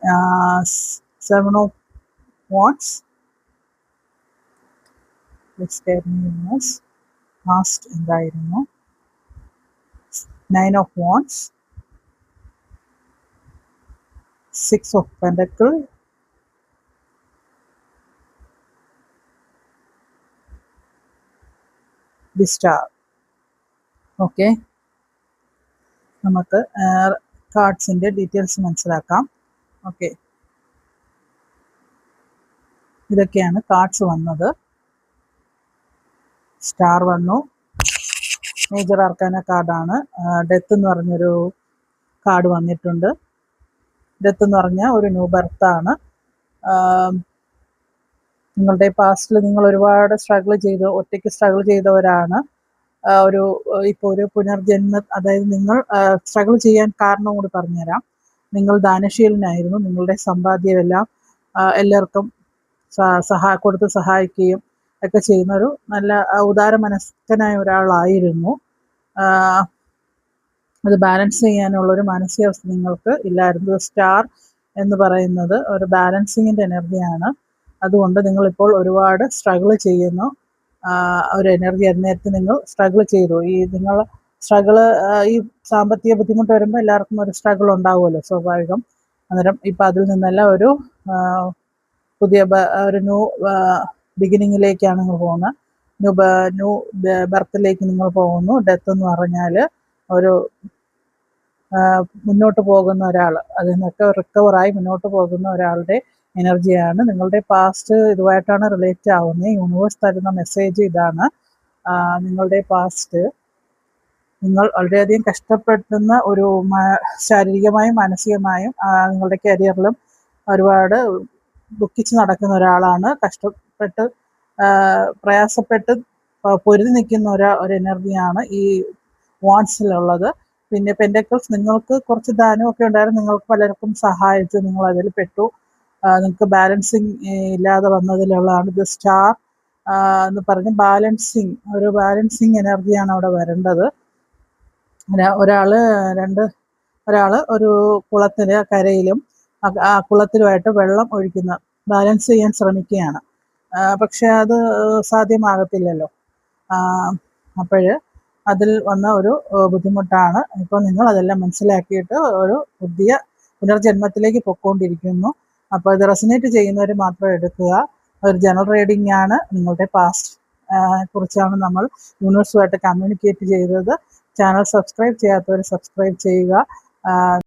Seven of Wands, which was past എന്തായിരുന്നു. Nine of Wands, Six of Pentacles, the Star. Okay, നമുക്ക് കാർഡ്സിൻ്റെ details മനസ്സിലാക്കാം. Okay, ഇതൊക്കെയാണ് cards വന്നത്. Star വന്നു, major arcana കാർഡാണ്. ഡെത്ത് എന്ന് പറഞ്ഞൊരു കാർഡ് വന്നിട്ടുണ്ട്. ഡെത്ത് എന്ന് പറഞ്ഞാൽ ഒരു ന്യൂ ബർത്താണ്. നിങ്ങളുടെ പാസ്റ്റിൽ നിങ്ങൾ ഒരുപാട് ഒറ്റയ്ക്ക് സ്ട്രഗിൾ ചെയ്തവരാണ്. ഇപ്പോൾ ഒരു പുനർജന്മ, അതായത് നിങ്ങൾ സ്ട്രഗിൾ ചെയ്യാൻ കാരണം കൂടി പറഞ്ഞുതരാം. നിങ്ങൾ ദാനശീലനായിരുന്നു. നിങ്ങളുടെ സമ്പാദ്യമെല്ലാം എല്ലാവർക്കും കൊടുത്ത് സഹായിക്കുകയും ഒക്കെ ചെയ്യുന്ന ഒരു നല്ല ഉദാര മനസ്കനായ ഒരാളായിരുന്നു. അത് ബാലൻസ് ചെയ്യാനുള്ളൊരു മാനസികാവസ്ഥ നിങ്ങൾക്ക് ഇല്ലായിരുന്നു. സ്റ്റാർ എന്ന് പറയുന്നത് ഒരു ബാലൻസിങ്ങിൻ്റെ എനർജിയാണ്. അതുകൊണ്ട് നിങ്ങളിപ്പോൾ ഒരുപാട് സ്ട്രഗിൾ ചെയ്യുന്നു. ഒരു എനർജി നേരത്തെ നിങ്ങൾ സ്ട്രഗിൾ ചെയ്തു. നിങ്ങൾ ഈ സാമ്പത്തിക ബുദ്ധിമുട്ട് വരുമ്പോൾ എല്ലാവർക്കും ഒരു സ്ട്രഗിൾ ഉണ്ടാവുമല്ലോ, സ്വാഭാവികം. അന്നേരം ഇപ്പം അതിൽ നിന്നെല്ലാം ഒരു പുതിയ ഒരു ന്യൂ ബിഗിനിങ്ങിലേക്കാണ് നിങ്ങൾ പോകുന്നത്. ന്യൂ ബർത്തിലേക്ക് നിങ്ങൾ പോകുന്നു. ഡെത്ത് എന്ന് പറഞ്ഞാൽ ഒരു മുന്നോട്ട് പോകുന്ന ഒരാൾ, അതിൽ നിന്നൊക്കെ റിക്കവറായി മുന്നോട്ട് പോകുന്ന ഒരാളുടെ എനർജിയാണ്. നിങ്ങളുടെ പാസ്റ്റ് ഇതുമായിട്ടാണ് റിലേറ്റ് ആവുന്നത്. യൂണിവേഴ്സ് തരുന്ന മെസ്സേജ് ഇതാണ്. നിങ്ങളുടെ പാസ്റ്റ് നിങ്ങൾ വളരെയധികം കഷ്ടപ്പെടുന്ന ഒരു ശാരീരികമായും മാനസികമായും നിങ്ങളുടെ കരിയറിലും ഒരുപാട് ദുഃഖിച്ച് നടക്കുന്ന ഒരാളാണ്. കഷ്ടപ്പെട്ട് പ്രയാസപ്പെട്ട് പൊരുതി നിൽക്കുന്ന ഒരു എനർജിയാണ് ഈ വാൺസിലുള്ളത്. പിന്നെ പെൻഡക്കിൾസ്, നിങ്ങൾക്ക് കുറച്ച് ദാനമൊക്കെ ഉണ്ടായിരുന്നു. നിങ്ങൾക്ക് പലർക്കും സഹായിച്ചു, നിങ്ങൾ അതിൽ പെട്ടു. നിങ്ങൾക്ക് ബാലൻസിങ് ഇല്ലാതെ വന്നതിലുള്ളതാണ്. ഇത് സ്റ്റാർ എന്ന് പറഞ്ഞ് ഒരു ബാലൻസിങ് എനർജിയാണ് അവിടെ വരേണ്ടത്. ഒരാൾ ഒരു കരയിലും ആ കുളത്തിലുമായിട്ട് വെള്ളം ഒഴിക്കുന്ന ബാലൻസ് ചെയ്യാൻ ശ്രമിക്കുകയാണ്. പക്ഷെ അത് സാധ്യമാകത്തില്ലല്ലോ. അപ്പോൾ അതിൽ വന്ന ഒരു ബുദ്ധിമുട്ടാണ്. ഇപ്പോൾ നിങ്ങൾ അതെല്ലാം മനസ്സിലാക്കിയിട്ട് ഒരു പുതിയ പുനർജന്മത്തിലേക്ക് പൊയ്ക്കൊണ്ടിരിക്കുന്നു. അപ്പോൾ ഇത് റെസനേറ്റ് ചെയ്യുന്നവർ മാത്രം എടുക്കുക. ഒരു ജനറൽ റീഡിംഗ് ആണ്. നിങ്ങളുടെ പാസ്റ്റ് കുറിച്ചാണ് നമ്മൾ യൂണിവേഴ്സുമായിട്ട് കമ്മ്യൂണിക്കേറ്റ് ചെയ്തത്. ചാനൽ സബ്സ്ക്രൈബ് ചെയ്യാത്തവർ സബ്സ്ക്രൈബ് ചെയ്യുക.